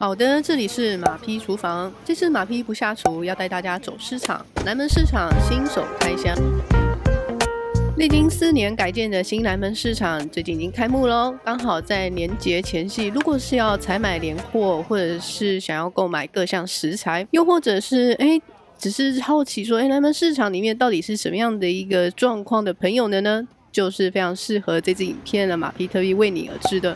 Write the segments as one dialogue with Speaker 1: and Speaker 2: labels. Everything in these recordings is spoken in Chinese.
Speaker 1: 好的，这里是马匹厨房。这次马匹不下厨，要带大家走市场。南门市场新手开箱，历经4年改建的新南门市场最近已经开幕咯，刚好在年节前夕，如果是要采买年货，或者是想要购买各项食材，又或者是只是好奇说南门市场里面到底是什么样的一个状况的朋友呢，就是非常适合这支影片的马匹特别为你而制的。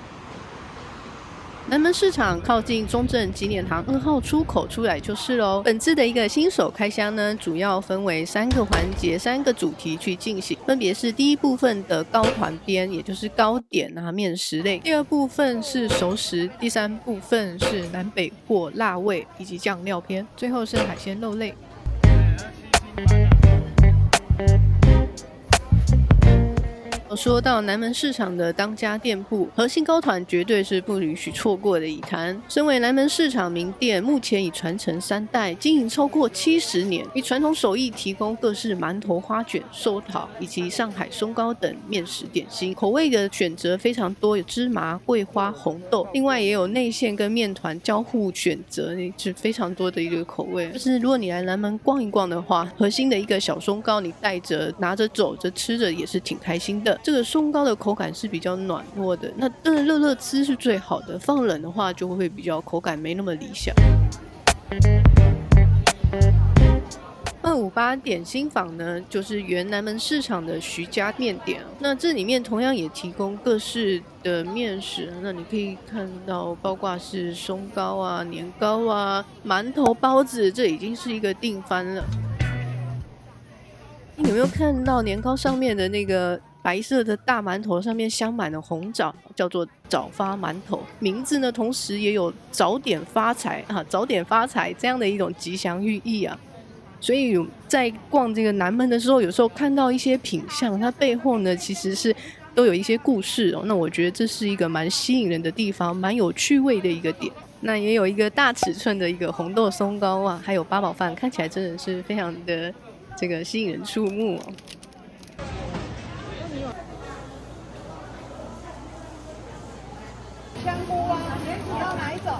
Speaker 1: 南门市场靠近中正纪念堂2号出口出来就是咯。本次的一个新手开箱呢，主要分为3个环节、3个主题去进行，分别是第一部分的糕团边，也就是糕点啊、面食类；第二部分是熟食；第3部分是南北货、辣味以及酱料篇；最后是海鲜肉类。说到南门市场的当家店铺，核心糕团绝对是不允许错过的一摊。身为南门市场名店，目前已传承3代，经营超过70年，以传统手艺提供各式馒头、花卷、寿桃以及上海松糕等面食点心，口味的选择非常多，有芝麻、桂花、红豆，另外也有内馅跟面团交互选择，是非常多的一个口味。就是如果你来南门逛一逛的话，核心的一个小松糕，你带着、拿着、走着、吃着也是挺开心的。这个松糕的口感是比较暖和的，那当然热吃是最好的，放冷的话就会比较口感没那么理想。258点心坊呢，就是原南门市场的徐家面点，那这里面同样也提供各式的面食，那你可以看到包括是松糕啊、年糕啊、馒头、包子，这已经是一个定番了。你有没有看到年糕上面的那个白色的大馒头上面镶满了红枣，叫做早发馒头，名字呢同时也有早点发财早点发财这样的一种吉祥寓意啊。所以在逛这个南门的时候，有时候看到一些品相，它背后呢其实是都有一些故事那我觉得这是一个蛮吸引人的地方，蛮有趣味的一个点。那也有一个大尺寸的一个红豆松糕啊，还有八宝饭，看起来真的是非常的这个吸引人注目
Speaker 2: 香菇啊，你要哪一种？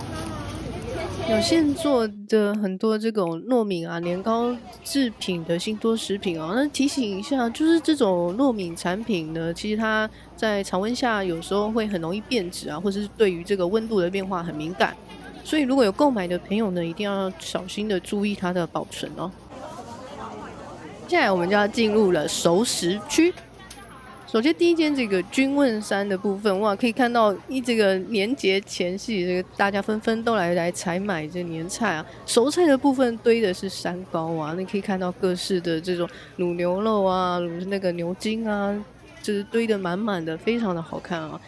Speaker 1: 有现做的很多这种糯米啊、年糕制品的新多食品那提醒一下，就是这种糯米产品呢，其实它在常温下有时候会很容易变质啊，或者是对于这个温度的变化很敏感，所以如果有购买的朋友呢，一定要小心的注意它的保存接下来我们就要进入了熟食区。首先第一间这个君问山的部分，哇，可以看到这个年节前夕，这个大家纷纷都来采买这年菜啊。熟菜的部分堆的是山糕啊，你可以看到各式的这种卤牛肉啊、卤那个牛筋啊，就是堆得满满的，非常的好看啊。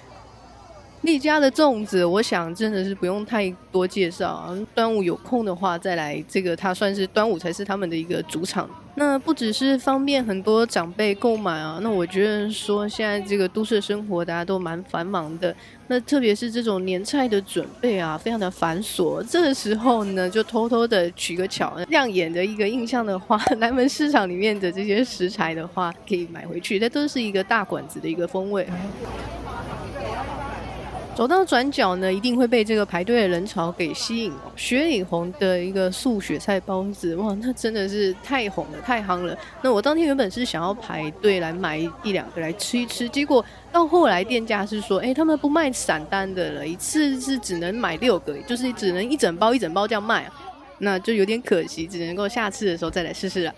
Speaker 1: 丽家的粽子，我想真的是不用太多介绍啊。端午有空的话再来，这个它算是端午才是他们的一个主场。那不只是方便很多长辈购买啊，那我觉得说现在这个都市生活大家都蛮繁忙的，那特别是这种年菜的准备啊，非常的繁琐。这个时候呢，就偷偷的取个巧，亮眼的一个印象的话，南门市场里面的这些食材的话，可以买回去，这都是一个大馆子的一个风味。走到转角呢，一定会被这个排队的人潮给吸引雪里红的一个素雪菜包子，哇，那真的是太红了，太夯了。那我当天原本是想要排队来买1、2个来吃一吃，结果到后来店家是说，他们不卖散单的了，一次是只能买6个，就是只能一整包这样卖那就有点可惜，只能够下次的时候再来试试了。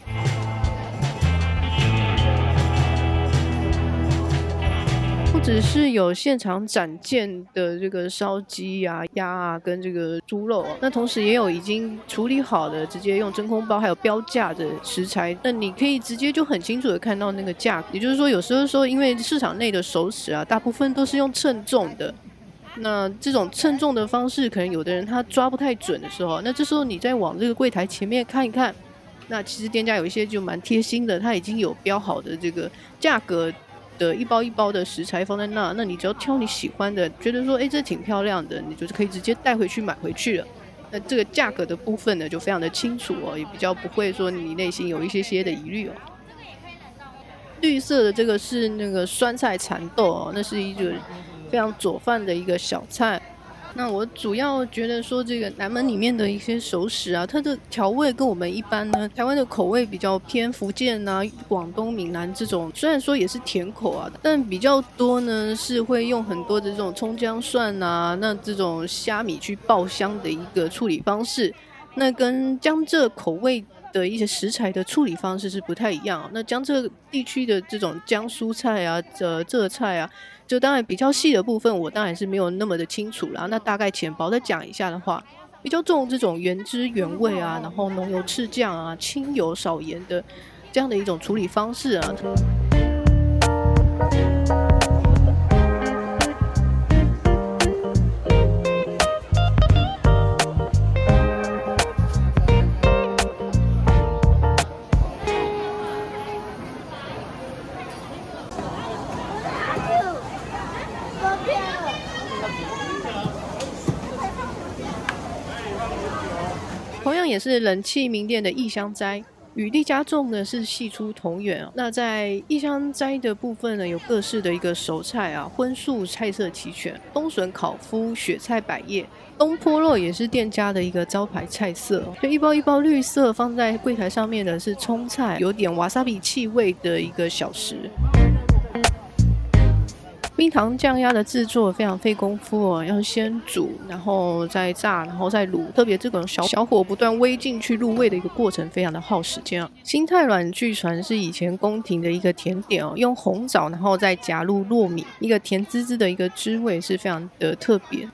Speaker 1: 不只是有现场展件的这个烧鸡啊、鸭啊跟这个猪肉那同时也有已经处理好的直接用真空包还有标价的食材，那你可以直接就很清楚的看到那个价格。也就是说有时候说因为市场内的熟食啊大部分都是用称重的，那这种称重的方式可能有的人他抓不太准的时候，那这时候你再往这个柜台前面看一看，那其实店家有一些就蛮贴心的，他已经有标好的这个价格的一包一包的食材放在那你只要挑你喜欢的，觉得说这挺漂亮的，你就是可以直接带回去买回去了。那这个价格的部分呢就非常的清楚也比较不会说你内心有一些的疑虑绿色的这个是那个酸菜蚕豆那是一个非常佐饭的一个小菜。那我主要觉得说，这个南门里面的一些熟食啊，它的调味跟我们一般呢，台湾的口味比较偏福建啊、广东、闽南这种，虽然说也是甜口啊，但比较多呢是会用很多的这种葱姜蒜啊，那这种虾米去爆香的一个处理方式。那跟江浙口味的一些食材的处理方式是不太一样。那江浙地区的这种江苏菜啊、浙菜啊，就当然比较细的部分，我当然是没有那么的清楚啦。那大概浅薄的讲一下的话，比较重这种原汁原味啊，然后浓油赤酱啊、清油少盐的这样的一种处理方式啊。同样也是人气名店的异香斋，与丽家粽呢是系出同源哦。那在异香斋的部分呢，有各式的一个熟菜啊，荤素菜色齐全，冬笋烤麸、雪菜百叶。东坡肉也是店家的一个招牌菜色哦，就一包一包绿色放在柜台上面的是葱菜，有点瓦萨比气味的一个小食。冰糖酱鸭的制作非常费功夫哦，要先煮，然后再炸，然后再卤，特别这种小火不断煨进去入味的一个过程，非常的耗时间啊。心太软据传是以前宫廷的一个甜点哦，用红枣然后再夹入糯米，一个甜滋滋的一个滋味是非常的特别。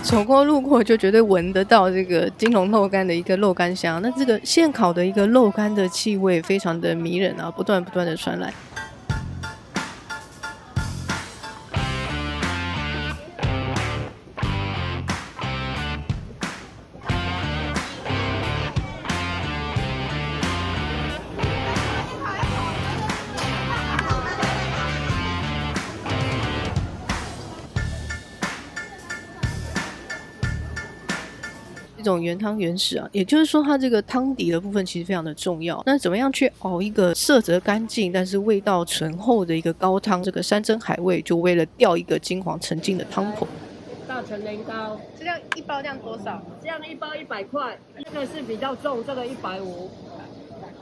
Speaker 1: 走过路过就绝对闻得到这个金龙肉干的一个肉干香，那这个现烤的一个肉干的气味非常的迷人啊，不断的传来。这种原汤原食啊，也就是说它这个汤底的部分其实非常的重要。那怎么样去熬一个色泽干净但是味道醇厚的一个高汤，这个山珍海味就为了吊一个金黄沉静的汤头。
Speaker 3: 大成年糕，
Speaker 2: 这样一包这样多少？
Speaker 3: 这样一包100块，这个是比较重，这个150，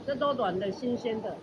Speaker 3: 这都软的新鲜的。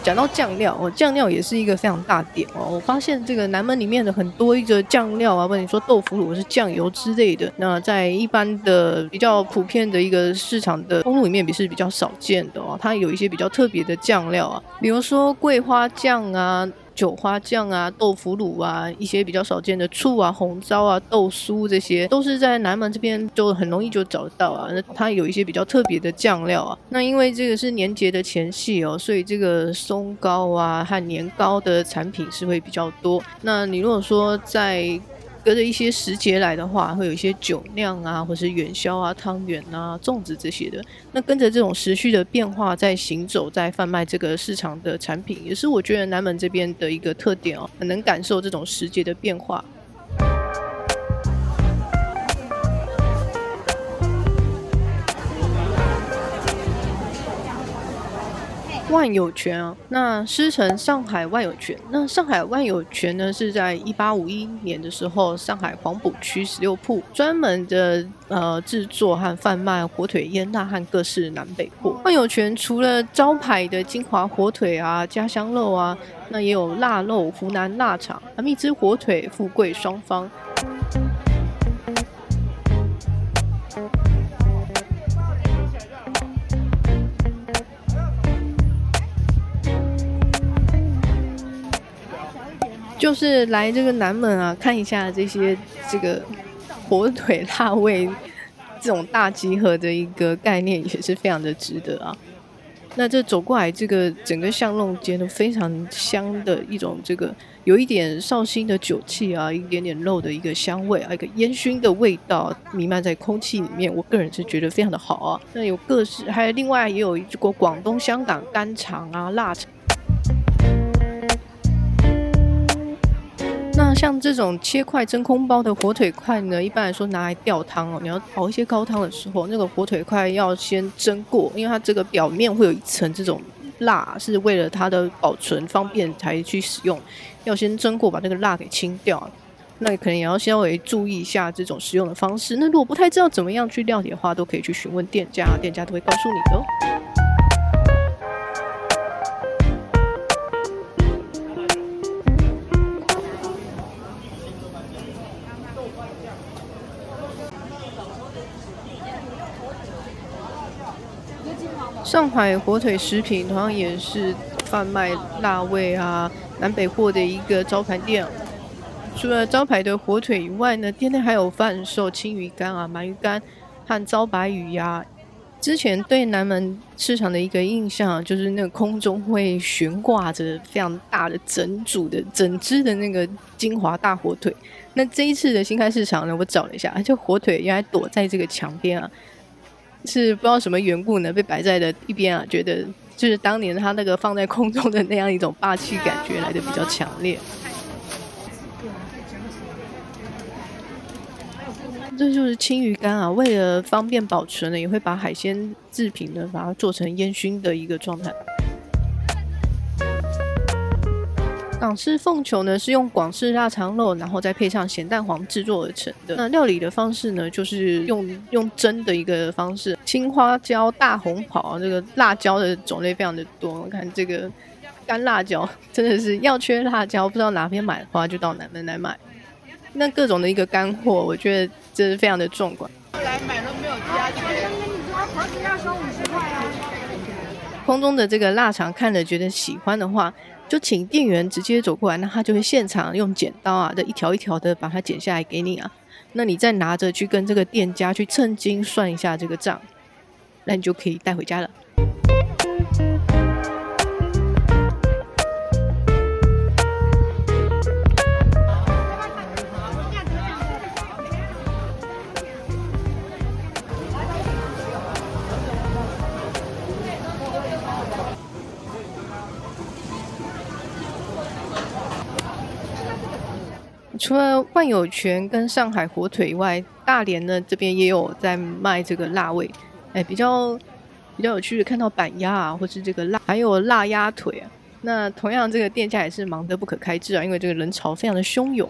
Speaker 1: 讲到酱料哦，酱料也是一个非常大点哦。我发现这个南门里面的很多一个酱料啊，或者你说豆腐乳或是酱油之类的，那在一般的比较普遍的一个市场的通路里面也是比较少见的哦。它有一些比较特别的酱料啊，比如说桂花酱啊、酒花酱啊、豆腐乳啊，一些比较少见的醋啊、红糟啊、豆酥，这些都是在南门这边就很容易就找得到啊。那它有一些比较特别的酱料啊。那因为这个是年节的前夕哦，所以这个松糕啊和年糕的产品是会比较多。那你如果说在隔着一些时节来的话，会有一些酒酿啊，或是元宵啊、汤圆啊、粽子这些的。那跟着这种时序的变化在行走，在贩卖这个市场的产品，也是我觉得南门这边的一个特点哦，很能感受这种时节的变化。万有泉啊，那师承上海万有泉。那上海万有泉呢，是在1851年的时候，上海黄浦区16铺专门的制作和贩卖火腿、腌腊和各式南北货。万有泉除了招牌的金华火腿啊、家乡肉啊，那也有腊肉、湖南腊肠、蜜汁火腿、富贵双方。就是来这个南门啊，看一下这个火腿辣味这种大集合的一个概念，也是非常的值得啊。那这走过来，这个整个巷弄间都非常香的一种，这个有一点绍兴的酒气啊，一点点肉的一个香味啊，一个烟熏的味道弥漫在空气里面，我个人是觉得非常的好啊。那有各式，还有另外也有一个广东、香港干肠啊、腊肠。像这种切块真空包的火腿块呢，一般来说拿来吊汤哦，你要熬一些高汤的时候，那个火腿块要先蒸过，因为它这个表面会有一层这种蜡，是为了它的保存方便才去使用，要先蒸过把这个蜡给清掉。那可能也要稍微注意一下这种使用的方式。那如果不太知道怎么样去料理的话，都可以去询问店家，店家都会告诉你的哦。上海火腿食品同样也是贩卖辣味啊、南北货的一个招牌店。除了招牌的火腿以外呢，店内还有贩售青鱼干啊、鳗鱼干和招白鱼呀。之前对南门市场的一个印象，就是那个空中会悬挂着非常大的整只的那个金华大火腿。那这一次的新开市场呢，我找了一下，就火腿原来躲在这个墙边啊，是不知道什么缘故呢，被摆在了一边啊，觉得就是当年他那个放在空中的那样一种霸气感觉来的比较强烈。这就是青鱼干啊，为了方便保存呢，也会把海鲜制品呢把它做成烟熏的一个状态。港式凤球呢是用广式腊肠肉，然后再配上咸蛋黄制作而成的。那料理的方式呢，就是用蒸的一个方式。青花椒、大红袍，这个辣椒的种类非常的多。我看这个干辣椒真的是要缺辣椒，不知道哪边买的话就到南门来买。那各种的一个干货，我觉得这是非常的壮观。
Speaker 2: 来买都没有加钱。盒子要收50块啊。
Speaker 1: 空中的这个腊肠看了觉得喜欢的话，就请店员直接走过来，那他就会现场用剪刀啊，一条一条的把它剪下来给你啊。那你再拿着去跟这个店家去称斤算一下这个账，那你就可以带回家了。除了万有泉跟上海火腿以外，大连呢这边也有在卖这个辣味，比较有趣的看到板鸭啊，或是这个还有辣鸭腿啊。那同样这个店家也是忙得不可开交啊，因为这个人潮非常的汹涌。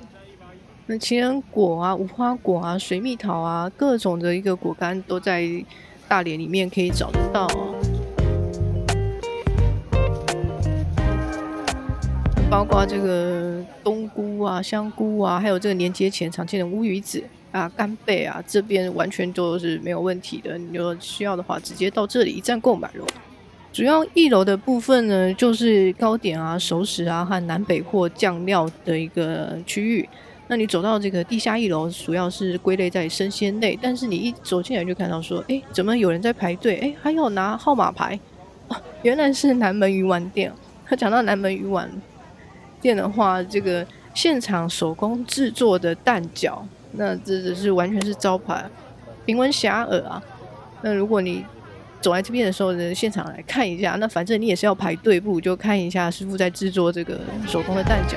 Speaker 1: 那情人果啊、无花果啊、水蜜桃啊，各种的一个果干都在大连里面可以找得到啊。包括这个冬菇啊、香菇啊，还有这个年节前常见的乌鱼子啊、干贝啊，这边完全都是没有问题的。你有需要的话，直接到这里一站购买咯。主要1楼的部分呢，就是糕点啊、熟食啊和南北货酱料的一个区域。那你走到这个地下1楼，主要是归类在生鲜类，但是你一走进来就看到说，怎么有人在排队？还有拿号码牌，原来是南门鱼丸店。他讲到南门鱼丸店的话，这个现场手工制作的蛋饺，那这只是完全是招牌，名闻遐迩啊。那如果你走在这边的时候呢，现场来看一下，那反正你也是要排队，不如就看一下师傅在制作这个手工的蛋饺。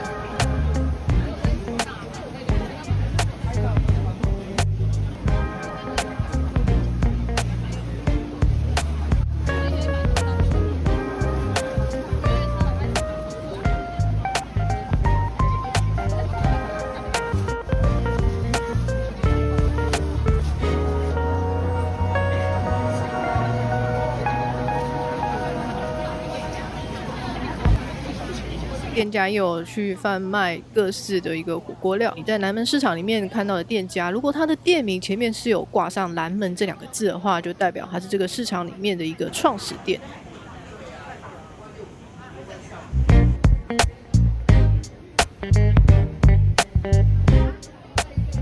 Speaker 1: 店家也有去贩卖各式的一个火锅料。你在南门市场里面看到的店家，如果他的店名前面是有挂上南门这2个字的话，就代表它是这个市场里面的一个创始店。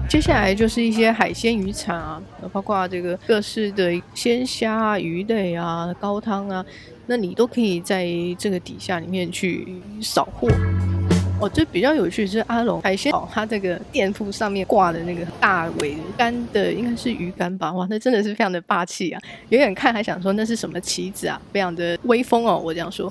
Speaker 1: 接下来就是一些海鲜渔产啊，包括这个各式的鲜虾、鱼类啊、高汤啊，那你都可以在这个底下里面去扫货。这比较有趣的是阿龙海鲜它这个店铺上面挂的那个大尾干的，应该是鱼干吧？哇，那真的是非常的霸气啊！远远看还想说那是什么旗子啊，非常的威风哦，我这样说。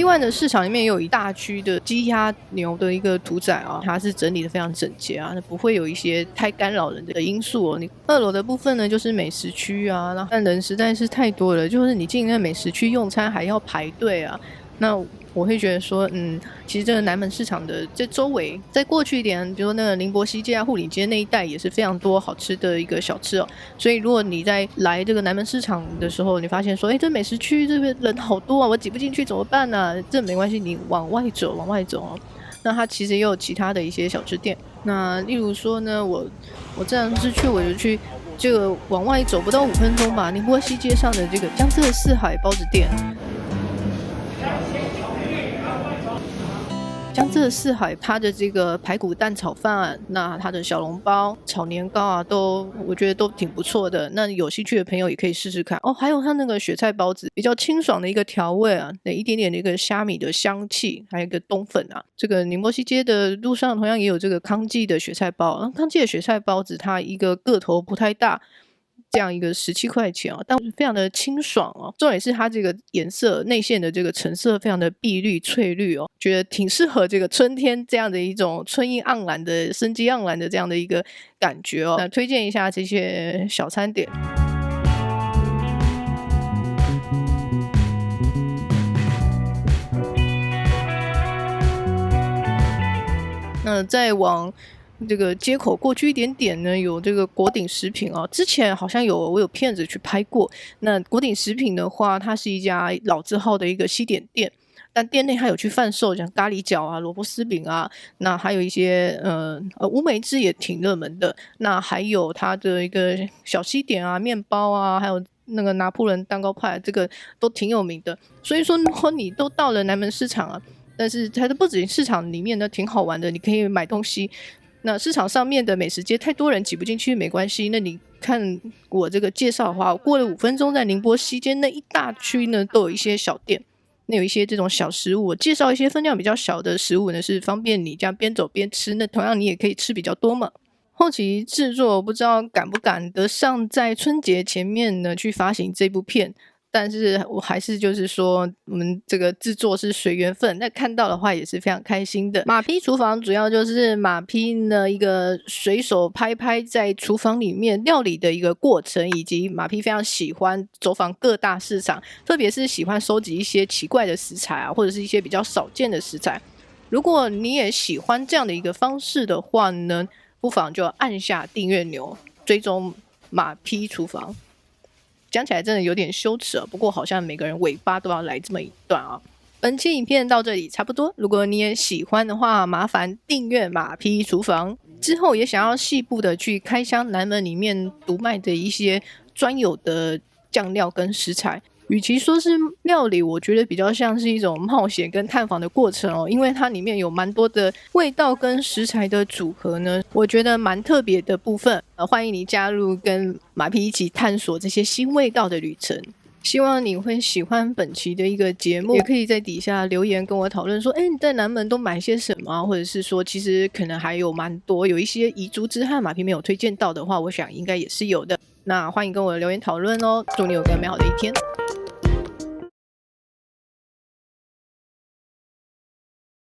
Speaker 1: 外呢，市场里面也有一大区的鸡鸭牛的一个屠宰啊，它是整理的非常整洁啊，不会有一些太干扰人的因素哦。你2楼的部分呢，就是美食区啊，但人实在是太多了，就是你进那美食区用餐还要排队啊。那我会觉得说，其实这个南门市场的这周围，再过去一点，比如说那个宁波西街啊、护理街那一带，也是非常多好吃的一个小吃哦。所以如果你在来这个南门市场的时候，你发现说，这美食区这边人好多啊，我挤不进去怎么办呢？这没关系，你往外走哦。那它其实也有其他的一些小吃店。那例如说呢，我这样是去，我就去这个往外走不到5分钟吧，宁波西街上的这个江浙四海包子店。江浙四海它的这个排骨蛋炒饭，那它的小笼包、炒年糕啊，我觉得都挺不错的。那有兴趣的朋友也可以试试看哦。还有它那个雪菜包子，比较清爽的一个调味啊，一点点的一个虾米的香气，还有一个冬粉啊。这个宁波西街的路上同样也有这个康记的雪菜包，康记的雪菜包子它一个个头不太大。这样一个17块钱哦，但非常的清爽哦。重点是它这个颜色内馅的这个成色非常的碧绿翠绿哦，觉得挺适合这个春天这样的一种春意盎然的生机盎然的这样的一个感觉哦。那推荐一下这些小餐点。那再往这个街口过去一点点呢，有这个国鼎食品哦。之前好像我有片子去拍过。那国鼎食品的话，它是一家老字号的一个西点店，但店内还有去贩售像咖喱饺啊、萝卜丝饼啊，那还有一些乌梅汁也挺热门的。那还有它的一个小西点啊、面包啊，还有那个拿破仑蛋糕派，这个都挺有名的。所以说，如果你都到了南门市场啊，但是它的不止市场里面呢挺好玩的，你可以买东西。那市场上面的美食街太多人挤不进去没关系，那你看我这个介绍的话，我过了5分钟，在宁波西街那一大区呢都有一些小店，那有一些这种小食物，我介绍一些分量比较小的食物呢，是方便你这样边走边吃，那同样你也可以吃比较多嘛。后期制作不知道赶不赶得上在春节前面呢去发行这部片，但是我还是就是说我们这个制作是随缘分，那看到的话也是非常开心的。马匹厨房主要就是马匹呢一个随手拍在厨房里面料理的一个过程，以及马匹非常喜欢走访各大市场，特别是喜欢收集一些奇怪的食材啊，或者是一些比较少见的食材。如果你也喜欢这样的一个方式的话呢，不妨就按下订阅钮，追踪马匹厨房。讲起来真的有点羞耻不过好像每个人尾巴都要来这么一段啊。本期影片到这里差不多，如果你也喜欢的话，麻烦订阅马匹厨房。之后也想要细部的去开箱南门里面独卖的一些专有的酱料跟食材，与其说是料理，我觉得比较像是一种冒险跟探访的过程哦，因为它里面有蛮多的味道跟食材的组合呢，我觉得蛮特别的部分。欢迎你加入跟马匹一起探索这些新味道的旅程。希望你会喜欢本期的一个节目，也可以在底下留言跟我讨论说，你在南门都买些什么，或者是说其实可能还有蛮多有一些遗珠之憾马匹没有推荐到的话，我想应该也是有的。那欢迎跟我留言讨论哦，祝你有个美好的一天。